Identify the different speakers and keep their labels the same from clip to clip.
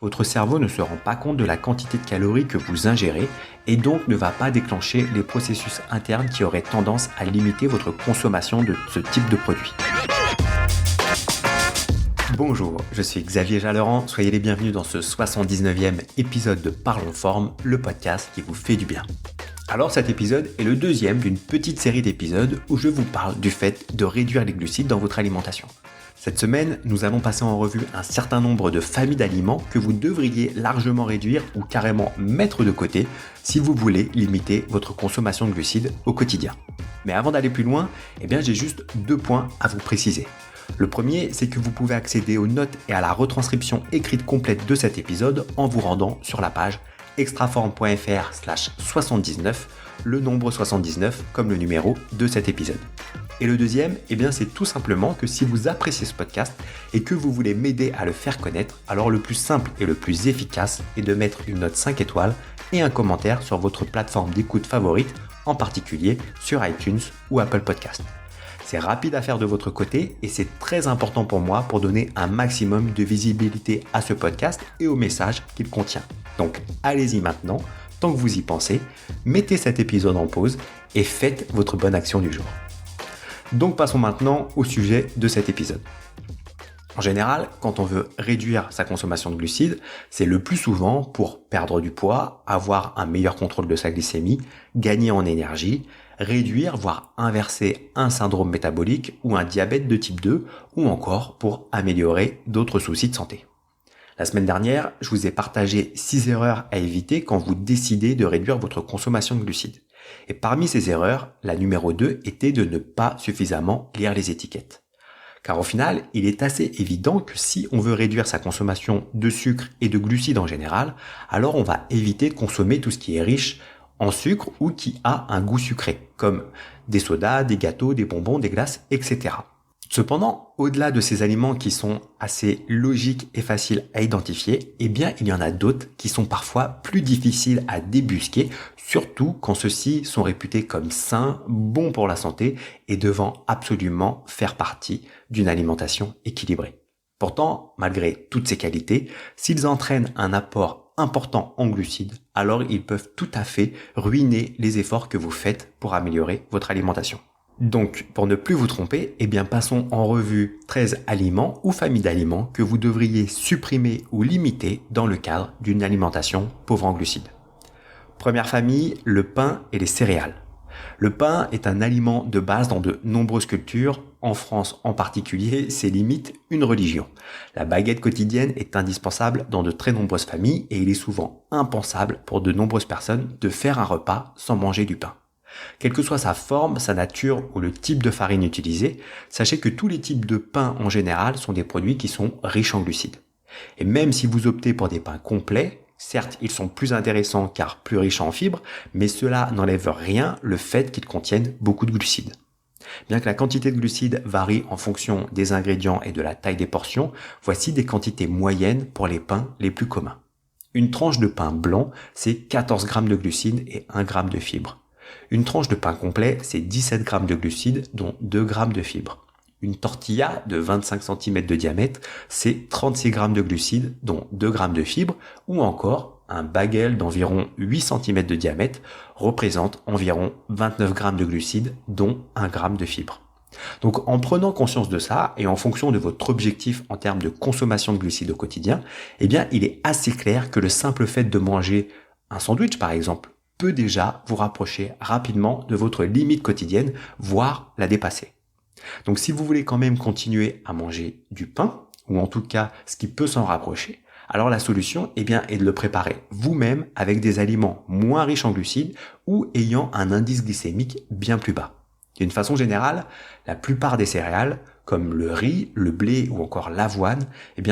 Speaker 1: votre cerveau ne se rend pas compte de la quantité de calories que vous ingérez et donc ne va pas déclencher les processus internes qui auraient tendance à limiter votre consommation de ce type de produit. Bonjour, je suis Xavier Jalleran, soyez les bienvenus dans ce 79e épisode de Parlons Forme, le podcast qui vous fait du bien. Alors cet épisode est le deuxième d'une petite série d'épisodes où je vous parle du fait de réduire les glucides dans votre alimentation. Cette semaine, nous allons passer en revue un certain nombre de familles d'aliments que vous devriez largement réduire ou carrément mettre de côté si vous voulez limiter votre consommation de glucides au quotidien. Mais avant d'aller plus loin, j'ai juste 2 points à vous préciser. Le premier, c'est que vous pouvez accéder aux notes et à la retranscription écrite complète de cet épisode en vous rendant sur la page extraform.fr/79, le nombre 79 comme le numéro de cet épisode. Et le deuxième, c'est tout simplement que si vous appréciez ce podcast et que vous voulez m'aider à le faire connaître, alors le plus simple et le plus efficace est de mettre une note 5 étoiles et un commentaire sur votre plateforme d'écoute favorite, en particulier sur iTunes ou Apple Podcast. C'est rapide à faire de votre côté et c'est très important pour moi pour donner un maximum de visibilité à ce podcast et au message qu'il contient. Donc allez-y maintenant, tant que vous y pensez, mettez cet épisode en pause et faites votre bonne action du jour. Donc passons maintenant au sujet de cet épisode. En général, quand on veut réduire sa consommation de glucides, c'est le plus souvent pour perdre du poids, avoir un meilleur contrôle de sa glycémie, gagner en énergie, réduire voire inverser un syndrome métabolique ou un diabète de type 2 ou encore pour améliorer d'autres soucis de santé. La semaine dernière, je vous ai partagé 6 erreurs à éviter quand vous décidez de réduire votre consommation de glucides. Et parmi ces erreurs, la numéro 2 était de ne pas suffisamment lire les étiquettes. Car au final, il est assez évident que si on veut réduire sa consommation de sucre et de glucides en général, alors on va éviter de consommer tout ce qui est riche en sucre ou qui a un goût sucré, comme des sodas, des gâteaux, des bonbons, des glaces, etc. Cependant, au-delà de ces aliments qui sont assez logiques et faciles à identifier, il y en a d'autres qui sont parfois plus difficiles à débusquer, surtout quand ceux-ci sont réputés comme sains, bons pour la santé et devant absolument faire partie d'une alimentation équilibrée. Pourtant, malgré toutes ces qualités, s'ils entraînent un apport important en glucides, alors ils peuvent tout à fait ruiner les efforts que vous faites pour améliorer votre alimentation. Donc, pour ne plus vous tromper, passons en revue 13 aliments ou familles d'aliments que vous devriez supprimer ou limiter dans le cadre d'une alimentation pauvre en glucides. Première famille, le pain et les céréales. Le pain est un aliment de base dans de nombreuses cultures. En France en particulier, c'est limite une religion. La baguette quotidienne est indispensable dans de très nombreuses familles et il est souvent impensable pour de nombreuses personnes de faire un repas sans manger du pain. Quelle que soit sa forme, sa nature ou le type de farine utilisée, sachez que tous les types de pain en général sont des produits qui sont riches en glucides. Et même si vous optez pour des pains complets, certes ils sont plus intéressants car plus riches en fibres, mais cela n'enlève rien le fait qu'ils contiennent beaucoup de glucides. Bien que la quantité de glucides varie en fonction des ingrédients et de la taille des portions, voici des quantités moyennes pour les pains les plus communs. Une tranche de pain blanc, c'est 14 g de glucides et 1 g de fibres. Une tranche de pain complet, c'est 17 g de glucides, dont 2 g de fibres. Une tortilla de 25 cm de diamètre, c'est 36 g de glucides, dont 2 g de fibres, ou encore un bagel d'environ 8 cm de diamètre représente environ 29 g de glucides, dont 1 g de fibres. Donc en prenant conscience de ça et en fonction de votre objectif en termes de consommation de glucides au quotidien, il est assez clair que le simple fait de manger un sandwich par exemple peut déjà vous rapprocher rapidement de votre limite quotidienne, voire la dépasser. Donc si vous voulez quand même continuer à manger du pain, ou en tout cas ce qui peut s'en rapprocher, alors la solution est de le préparer vous-même avec des aliments moins riches en glucides ou ayant un indice glycémique bien plus bas. D'une façon générale, la plupart des céréales, comme le riz, le blé ou encore l'avoine,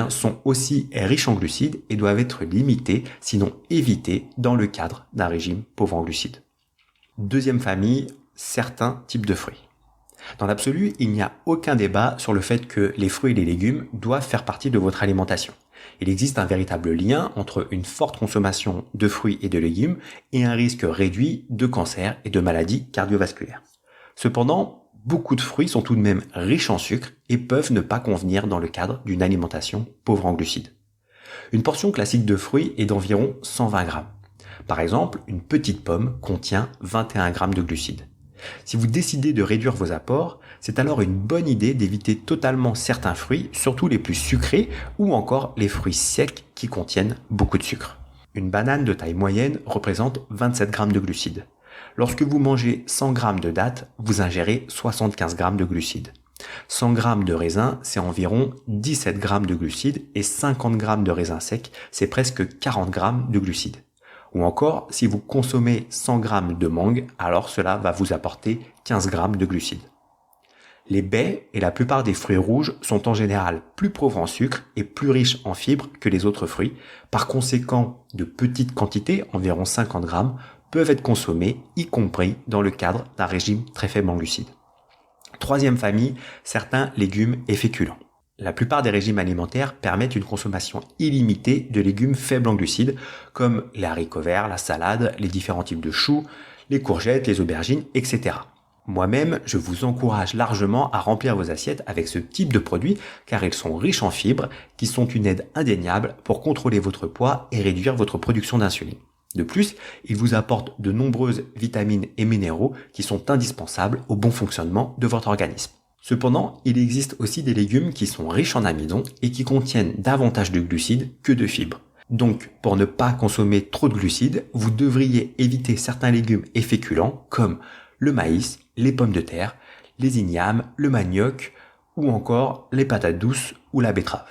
Speaker 1: sont aussi riches en glucides et doivent être limitées, sinon évitées, dans le cadre d'un régime pauvre en glucides. Deuxième famille, certains types de fruits. Dans l'absolu, il n'y a aucun débat sur le fait que les fruits et les légumes doivent faire partie de votre alimentation. Il existe un véritable lien entre une forte consommation de fruits et de légumes et un risque réduit de cancer et de maladies cardiovasculaires. Cependant, beaucoup de fruits sont tout de même riches en sucre et peuvent ne pas convenir dans le cadre d'une alimentation pauvre en glucides. Une portion classique de fruits est d'environ 120 grammes. Par exemple, une petite pomme contient 21 grammes de glucides. Si vous décidez de réduire vos apports, c'est alors une bonne idée d'éviter totalement certains fruits, surtout les plus sucrés ou encore les fruits secs qui contiennent beaucoup de sucre. Une banane de taille moyenne représente 27 grammes de glucides. Lorsque vous mangez 100 grammes de dattes, vous ingérez 75 grammes de glucides. 100 grammes de raisin, c'est environ 17 grammes de glucides et 50 grammes de raisin sec, c'est presque 40 grammes de glucides. Ou encore, si vous consommez 100 grammes de mangue, alors cela va vous apporter 15 grammes de glucides. Les baies et la plupart des fruits rouges sont en général plus pauvres en sucre et plus riches en fibres que les autres fruits. Par conséquent, de petites quantités, environ 50 grammes, peuvent être consommées, y compris dans le cadre d'un régime très faible en glucides. Troisième famille, certains légumes et féculents. La plupart des régimes alimentaires permettent une consommation illimitée de légumes faibles en glucides, comme les haricots verts, la salade, les différents types de choux, les courgettes, les aubergines, etc. Moi-même, je vous encourage largement à remplir vos assiettes avec ce type de produits car ils sont riches en fibres qui sont une aide indéniable pour contrôler votre poids et réduire votre production d'insuline. De plus, ils vous apportent de nombreuses vitamines et minéraux qui sont indispensables au bon fonctionnement de votre organisme. Cependant, il existe aussi des légumes qui sont riches en amidon et qui contiennent davantage de glucides que de fibres. Donc, pour ne pas consommer trop de glucides, vous devriez éviter certains légumes et féculents comme le maïs, les pommes de terre, les ignames, le manioc ou encore les patates douces ou la betterave.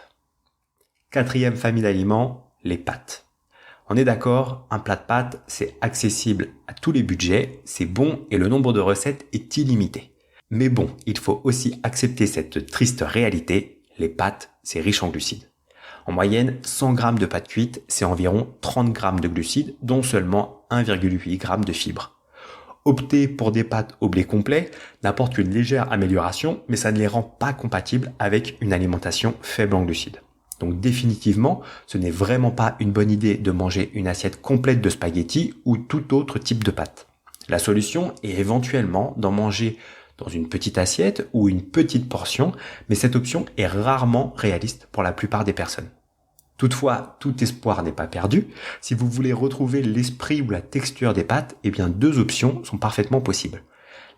Speaker 1: Quatrième famille d'aliments, les pâtes. On est d'accord, un plat de pâtes, c'est accessible à tous les budgets, c'est bon et le nombre de recettes est illimité. Mais bon, il faut aussi accepter cette triste réalité, les pâtes, c'est riche en glucides. En moyenne, 100 grammes de pâtes cuites, c'est environ 30 grammes de glucides, dont seulement 1,8 g de fibres. Opter pour des pâtes au blé complet n'apporte qu'une légère amélioration, mais ça ne les rend pas compatibles avec une alimentation faible en glucides. Donc définitivement, ce n'est vraiment pas une bonne idée de manger une assiette complète de spaghettis ou tout autre type de pâte. La solution est éventuellement d'en manger dans une petite assiette ou une petite portion, mais cette option est rarement réaliste pour la plupart des personnes. Toutefois, tout espoir n'est pas perdu. Si vous voulez retrouver l'esprit ou la texture des pâtes, eh bien deux options sont parfaitement possibles.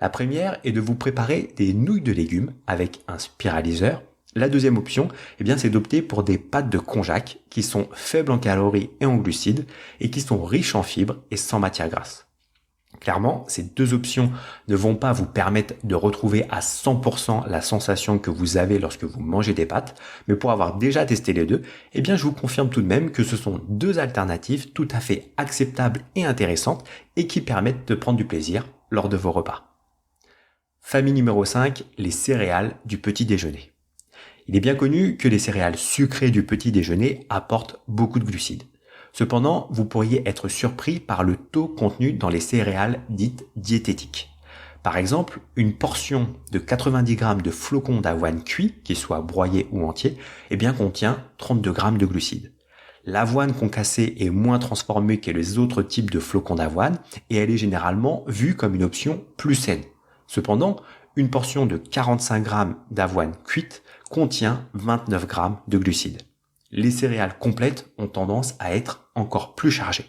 Speaker 1: La première est de vous préparer des nouilles de légumes avec un spiraliseur. La deuxième option, eh bien, c'est d'opter pour des pâtes de konjac qui sont faibles en calories et en glucides et qui sont riches en fibres et sans matière grasse. Clairement, ces deux options ne vont pas vous permettre de retrouver à 100% la sensation que vous avez lorsque vous mangez des pâtes, mais pour avoir déjà testé les deux, eh bien je vous confirme tout de même que ce sont deux alternatives tout à fait acceptables et intéressantes et qui permettent de prendre du plaisir lors de vos repas. Famille numéro 5, les céréales du petit déjeuner. Il est bien connu que les céréales sucrées du petit déjeuner apportent beaucoup de glucides. Cependant, vous pourriez être surpris par le taux contenu dans les céréales dites diététiques. Par exemple, une portion de 90 grammes de flocons d'avoine cuits, qu'ils soient broyés ou entiers, eh bien contient 32 grammes de glucides. L'avoine concassée est moins transformée que les autres types de flocons d'avoine et elle est généralement vue comme une option plus saine. Cependant, une portion de 45 grammes d'avoine cuite contient 29 grammes de glucides. Les céréales complètes ont tendance à être encore plus chargées.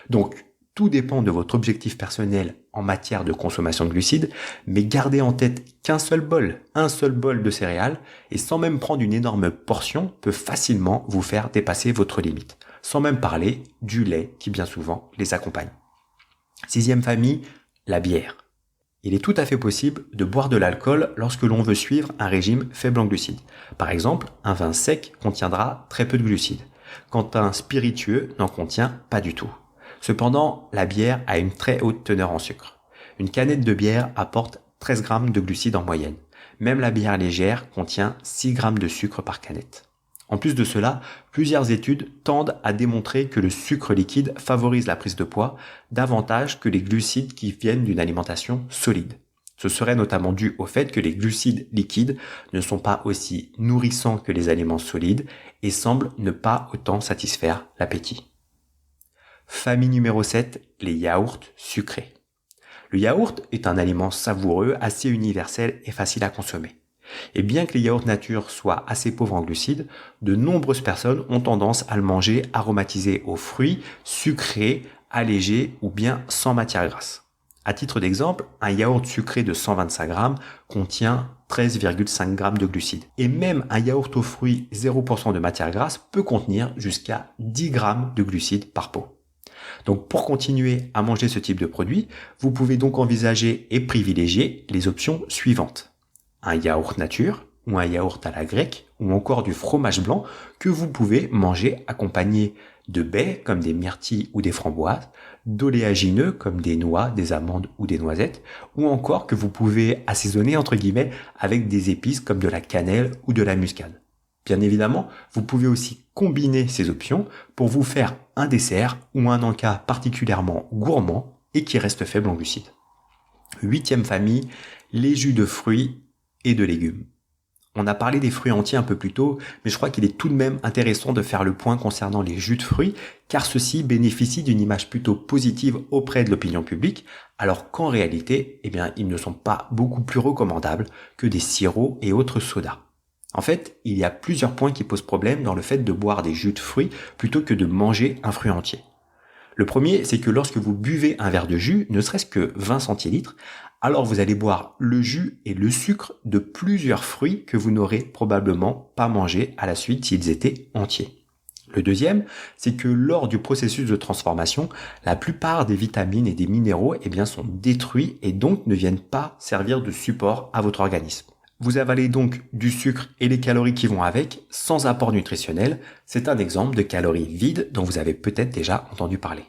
Speaker 1: Donc, tout dépend de votre objectif personnel en matière de consommation de glucides, mais gardez en tête qu'un seul bol de céréales, et sans même prendre une énorme portion, peut facilement vous faire dépasser votre limite. Sans même parler du lait qui bien souvent les accompagne. Sixième famille, la bière. Il est tout à fait possible de boire de l'alcool lorsque l'on veut suivre un régime faible en glucides. Par exemple, un vin sec contiendra très peu de glucides, quand un spiritueux n'en contient pas du tout. Cependant, la bière a une très haute teneur en sucre. Une canette de bière apporte 13 grammes de glucides en moyenne. Même la bière légère contient 6 grammes de sucre par canette. En plus de cela, plusieurs études tendent à démontrer que le sucre liquide favorise la prise de poids davantage que les glucides qui viennent d'une alimentation solide. Ce serait notamment dû au fait que les glucides liquides ne sont pas aussi nourrissants que les aliments solides et semblent ne pas autant satisfaire l'appétit. Famille numéro 7, les yaourts sucrés. Le yaourt est un aliment savoureux, assez universel et facile à consommer. Et bien que les yaourts nature soient assez pauvres en glucides, de nombreuses personnes ont tendance à le manger aromatisé aux fruits, sucré, allégé ou bien sans matière grasse. À titre d'exemple, un yaourt sucré de 125 grammes contient 13,5 grammes de glucides. Et même un yaourt aux fruits 0% de matière grasse peut contenir jusqu'à 10 grammes de glucides par pot. Donc pour continuer à manger ce type de produit, vous pouvez donc envisager et privilégier les options suivantes. Un yaourt nature, ou un yaourt à la grecque, ou encore du fromage blanc que vous pouvez manger accompagné de baies comme des myrtilles ou des framboises, d'oléagineux comme des noix, des amandes ou des noisettes, ou encore que vous pouvez assaisonner entre guillemets avec des épices comme de la cannelle ou de la muscade. Bien évidemment, vous pouvez aussi combiner ces options pour vous faire un dessert ou un encas particulièrement gourmand et qui reste faible en glucides. 8e famille, les jus de fruits et de légumes. On a parlé des fruits entiers un peu plus tôt, mais je crois qu'il est tout de même intéressant de faire le point concernant les jus de fruits, car ceux-ci bénéficient d'une image plutôt positive auprès de l'opinion publique, alors qu'en réalité, ils ne sont pas beaucoup plus recommandables que des sirops et autres sodas. En fait, il y a plusieurs points qui posent problème dans le fait de boire des jus de fruits plutôt que de manger un fruit entier. Le premier, c'est que lorsque vous buvez un verre de jus, ne serait-ce que 20 centilitres, alors vous allez boire le jus et le sucre de plusieurs fruits que vous n'aurez probablement pas mangé à la suite s'ils étaient entiers. Le deuxième, c'est que lors du processus de transformation, la plupart des vitamines et des minéraux sont détruits et donc ne viennent pas servir de support à votre organisme. Vous avalez donc du sucre et les calories qui vont avec, sans apport nutritionnel. C'est un exemple de calories vides dont vous avez peut-être déjà entendu parler.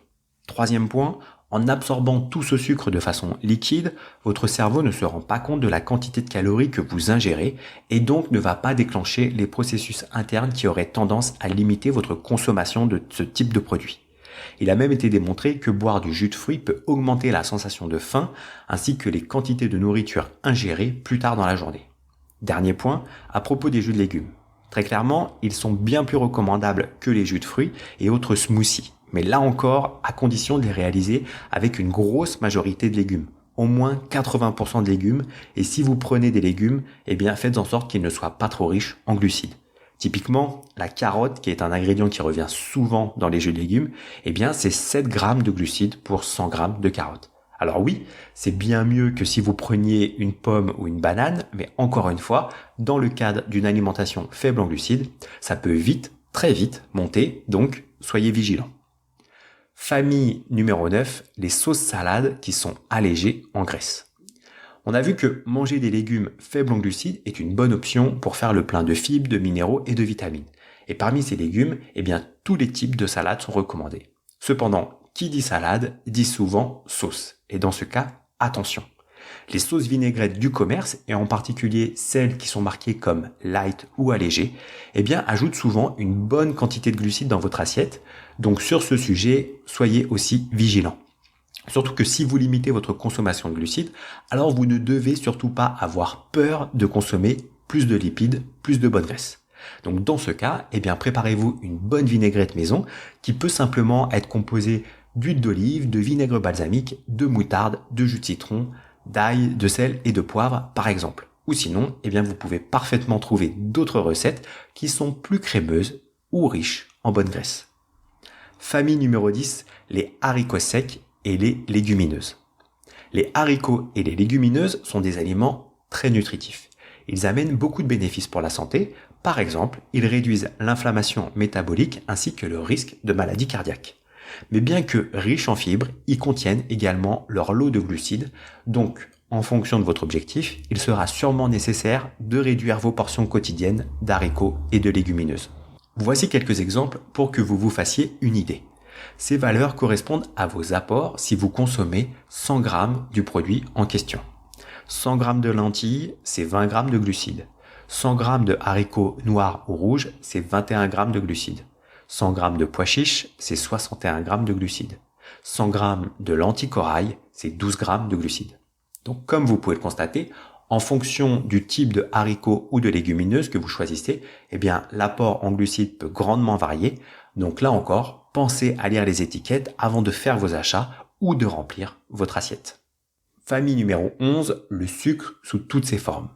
Speaker 1: Troisième point, en absorbant tout ce sucre de façon liquide, votre cerveau ne se rend pas compte de la quantité de calories que vous ingérez et donc ne va pas déclencher les processus internes qui auraient tendance à limiter votre consommation de ce type de produit. Il a même été démontré que boire du jus de fruits peut augmenter la sensation de faim ainsi que les quantités de nourriture ingérées plus tard dans la journée. Dernier point, à propos des jus de légumes. Très clairement, ils sont bien plus recommandables que les jus de fruits et autres smoothies. Mais là encore, à condition de les réaliser avec une grosse majorité de légumes. Au moins 80% de légumes. Et si vous prenez des légumes, faites en sorte qu'ils ne soient pas trop riches en glucides. Typiquement, la carotte, qui est un ingrédient qui revient souvent dans les jus de légumes, c'est 7 grammes de glucides pour 100 grammes de carottes. Alors oui, c'est bien mieux que si vous preniez une pomme ou une banane, mais encore une fois, dans le cadre d'une alimentation faible en glucides, ça peut vite, très vite monter, donc soyez vigilants. Famille numéro 9, les sauces salades qui sont allégées en graisse. On a vu que manger des légumes faibles en glucides est une bonne option pour faire le plein de fibres, de minéraux et de vitamines. Et parmi ces légumes, tous les types de salades sont recommandés. Cependant, qui dit salade dit souvent sauce. Et dans ce cas, attention. Les sauces vinaigrettes du commerce, et en particulier celles qui sont marquées comme light ou allégées, ajoutent souvent une bonne quantité de glucides dans votre assiette. Donc sur ce sujet, soyez aussi vigilants. Surtout que si vous limitez votre consommation de glucides, alors vous ne devez surtout pas avoir peur de consommer plus de lipides, plus de bonne graisse. Donc dans ce cas, préparez-vous une bonne vinaigrette maison qui peut simplement être composée d'huile d'olive, de vinaigre balsamique, de moutarde, de jus de citron, d'ail, de sel et de poivre par exemple. Ou sinon, vous pouvez parfaitement trouver d'autres recettes qui sont plus crémeuses ou riches en bonne graisse. Famille numéro 10, les haricots secs et les légumineuses. Les haricots et les légumineuses sont des aliments très nutritifs. Ils amènent beaucoup de bénéfices pour la santé. Par exemple, ils réduisent l'inflammation métabolique ainsi que le risque de maladie cardiaque. Mais bien que riches en fibres, ils contiennent également leur lot de glucides. Donc, en fonction de votre objectif, il sera sûrement nécessaire de réduire vos portions quotidiennes d'haricots et de légumineuses. Voici quelques exemples pour que vous vous fassiez une idée. Ces valeurs correspondent à vos apports si vous consommez 100 g du produit en question. 100 g de lentilles, c'est 20 g de glucides. 100 g de haricots noirs ou rouges, c'est 21 g de glucides. 100 g de pois chiches, c'est 61 g de glucides. 100 g de lentilles corail, c'est 12 g de glucides. Donc comme vous pouvez le constater, en fonction du type de haricots ou de légumineuses que vous choisissez, l'apport en glucides peut grandement varier. Donc là encore, pensez à lire les étiquettes avant de faire vos achats ou de remplir votre assiette. Famille numéro 11, le sucre sous toutes ses formes.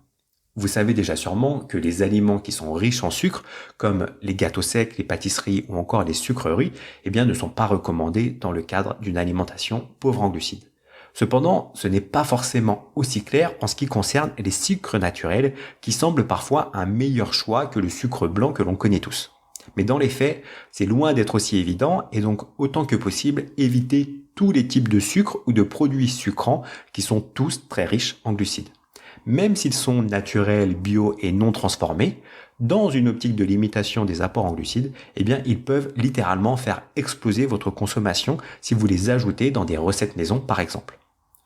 Speaker 1: Vous savez déjà sûrement que les aliments qui sont riches en sucre, comme les gâteaux secs, les pâtisseries ou encore les sucreries, ne sont pas recommandés dans le cadre d'une alimentation pauvre en glucides. Cependant, ce n'est pas forcément aussi clair en ce qui concerne les sucres naturels qui semblent parfois un meilleur choix que le sucre blanc que l'on connaît tous. Mais dans les faits, c'est loin d'être aussi évident et donc autant que possible éviter tous les types de sucres ou de produits sucrants qui sont tous très riches en glucides. Même s'ils sont naturels, bio et non transformés, dans une optique de limitation des apports en glucides, ils peuvent littéralement faire exploser votre consommation si vous les ajoutez dans des recettes maison par exemple.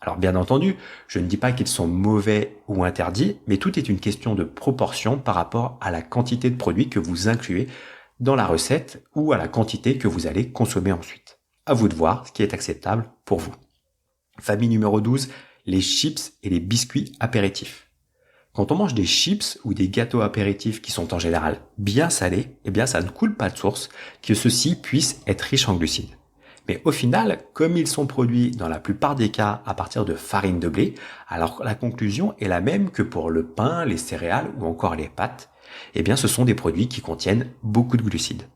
Speaker 1: Alors bien entendu, je ne dis pas qu'ils sont mauvais ou interdits, mais tout est une question de proportion par rapport à la quantité de produits que vous incluez dans la recette ou à la quantité que vous allez consommer ensuite. À vous de voir ce qui est acceptable pour vous. Famille numéro 12, les chips et les biscuits apéritifs. Quand on mange des chips ou des gâteaux apéritifs qui sont en général bien salés, ça ne coule pas de source que ceux-ci puissent être riches en glucides. Mais au final, comme ils sont produits dans la plupart des cas à partir de farine de blé, alors la conclusion est la même que pour le pain, les céréales ou encore les pâtes, ce sont des produits qui contiennent beaucoup de glucides.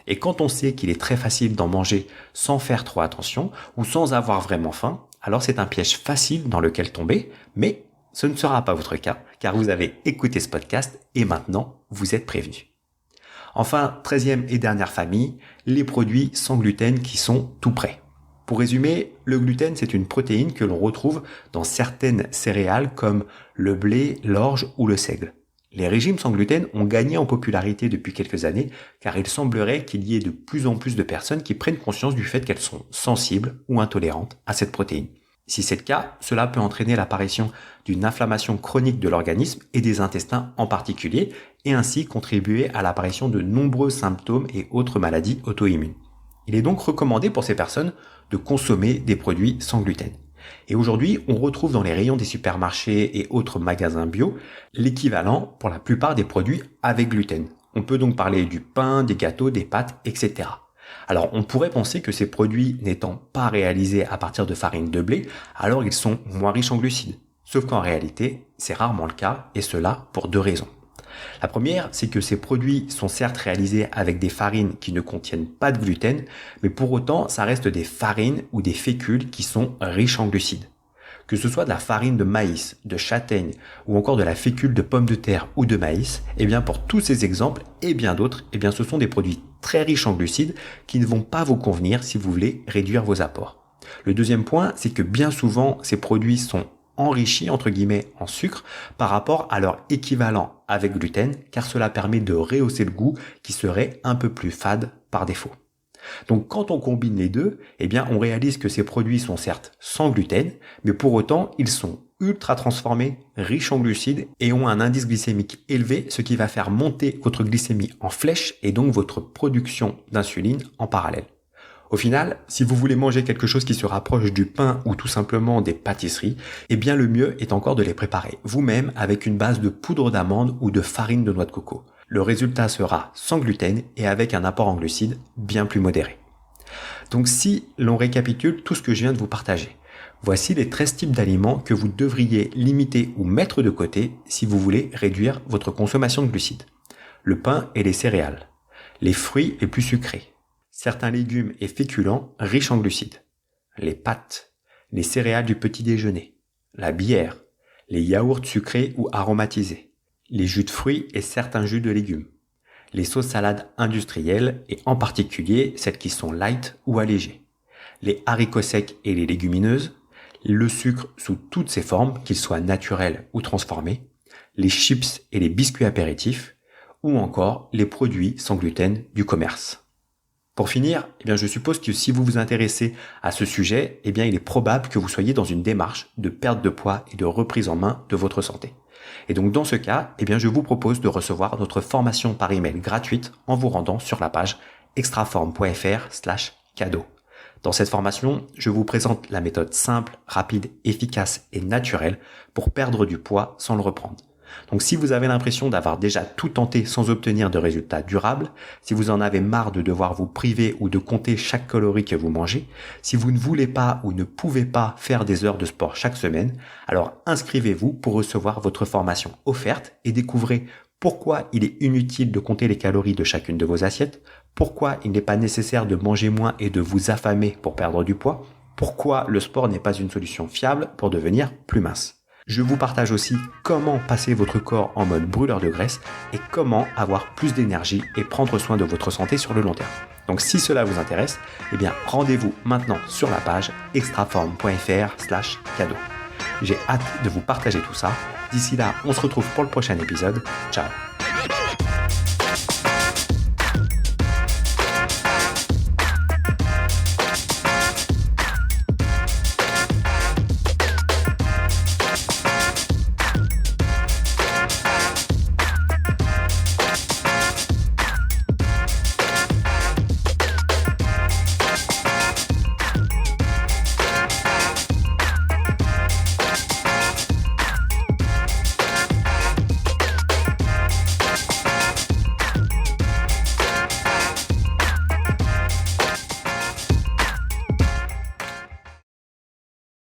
Speaker 1: Et quand on sait qu'il est très facile d'en manger sans faire trop attention ou sans avoir vraiment faim, alors c'est un piège facile dans lequel tomber, mais ce ne sera pas votre cas, car vous avez écouté ce podcast et maintenant vous êtes prévenus. Enfin, 13e et dernière famille, les produits sans gluten qui sont tout prêts. Pour résumer, le gluten c'est une protéine que l'on retrouve dans certaines céréales comme le blé, l'orge ou le seigle. Les régimes sans gluten ont gagné en popularité depuis quelques années car il semblerait qu'il y ait de plus en plus de personnes qui prennent conscience du fait qu'elles sont sensibles ou intolérantes à cette protéine. Si c'est le cas, cela peut entraîner l'apparition d'une inflammation chronique de l'organisme et des intestins en particulier et ainsi contribuer à l'apparition de nombreux symptômes et autres maladies auto-immunes. Il est donc recommandé pour ces personnes de consommer des produits sans gluten. Et aujourd'hui, on retrouve dans les rayons des supermarchés et autres magasins bio l'équivalent pour la plupart des produits avec gluten. On peut donc parler du pain, des gâteaux, des pâtes, etc. Alors on pourrait penser que ces produits n'étant pas réalisés à partir de farine de blé, alors ils sont moins riches en glucides. Sauf qu'en réalité, c'est rarement le cas et cela pour deux raisons. La première, c'est que ces produits sont certes réalisés avec des farines qui ne contiennent pas de gluten, mais pour autant, ça reste des farines ou des fécules qui sont riches en glucides. Que ce soit de la farine de maïs, de châtaigne ou encore de la fécule de pommes de terre ou de maïs, pour tous ces exemples et bien d'autres, ce sont des produits très riches en glucides qui ne vont pas vous convenir si vous voulez réduire vos apports. Le deuxième point, c'est que bien souvent, ces produits sont enrichis entre guillemets en sucre par rapport à leur équivalent avec gluten car cela permet de rehausser le goût qui serait un peu plus fade par défaut. Donc quand on combine les deux, on réalise que ces produits sont certes sans gluten, mais pour autant ils sont ultra transformés, riches en glucides et ont un indice glycémique élevé, ce qui va faire monter votre glycémie en flèche et donc votre production d'insuline en parallèle. Au final, si vous voulez manger quelque chose qui se rapproche du pain ou tout simplement des pâtisseries, le mieux est encore de les préparer vous-même avec une base de poudre d'amande ou de farine de noix de coco. Le résultat sera sans gluten et avec un apport en glucides bien plus modéré. Donc si l'on récapitule tout ce que je viens de vous partager, voici les 13 types d'aliments que vous devriez limiter ou mettre de côté si vous voulez réduire votre consommation de glucides. Le pain et les céréales, les fruits les plus sucrés, certains légumes et féculents riches en glucides, les pâtes, les céréales du petit déjeuner, la bière, les yaourts sucrés ou aromatisés, les jus de fruits et certains jus de légumes, les sauces salades industrielles et en particulier celles qui sont light ou allégées, les haricots secs et les légumineuses, le sucre sous toutes ses formes, qu'ils soient naturels ou transformés, les chips et les biscuits apéritifs, ou encore les produits sans gluten du commerce. Pour finir, je suppose que si vous vous intéressez à ce sujet, il est probable que vous soyez dans une démarche de perte de poids et de reprise en main de votre santé. Et donc dans ce cas, je vous propose de recevoir notre formation par email gratuite en vous rendant sur la page extraform.fr/cadeau. Dans cette formation, je vous présente la méthode simple, rapide, efficace et naturelle pour perdre du poids sans le reprendre. Donc si vous avez l'impression d'avoir déjà tout tenté sans obtenir de résultats durables, si vous en avez marre de devoir vous priver ou de compter chaque calorie que vous mangez, si vous ne voulez pas ou ne pouvez pas faire des heures de sport chaque semaine, alors inscrivez-vous pour recevoir votre formation offerte et découvrez pourquoi il est inutile de compter les calories de chacune de vos assiettes, pourquoi il n'est pas nécessaire de manger moins et de vous affamer pour perdre du poids, pourquoi le sport n'est pas une solution fiable pour devenir plus mince. Je vous partage aussi comment passer votre corps en mode brûleur de graisse et comment avoir plus d'énergie et prendre soin de votre santé sur le long terme. Donc si cela vous intéresse, rendez-vous maintenant sur la page extraform.fr/cadeau. J'ai hâte de vous partager tout ça. D'ici là, on se retrouve pour le prochain épisode. Ciao.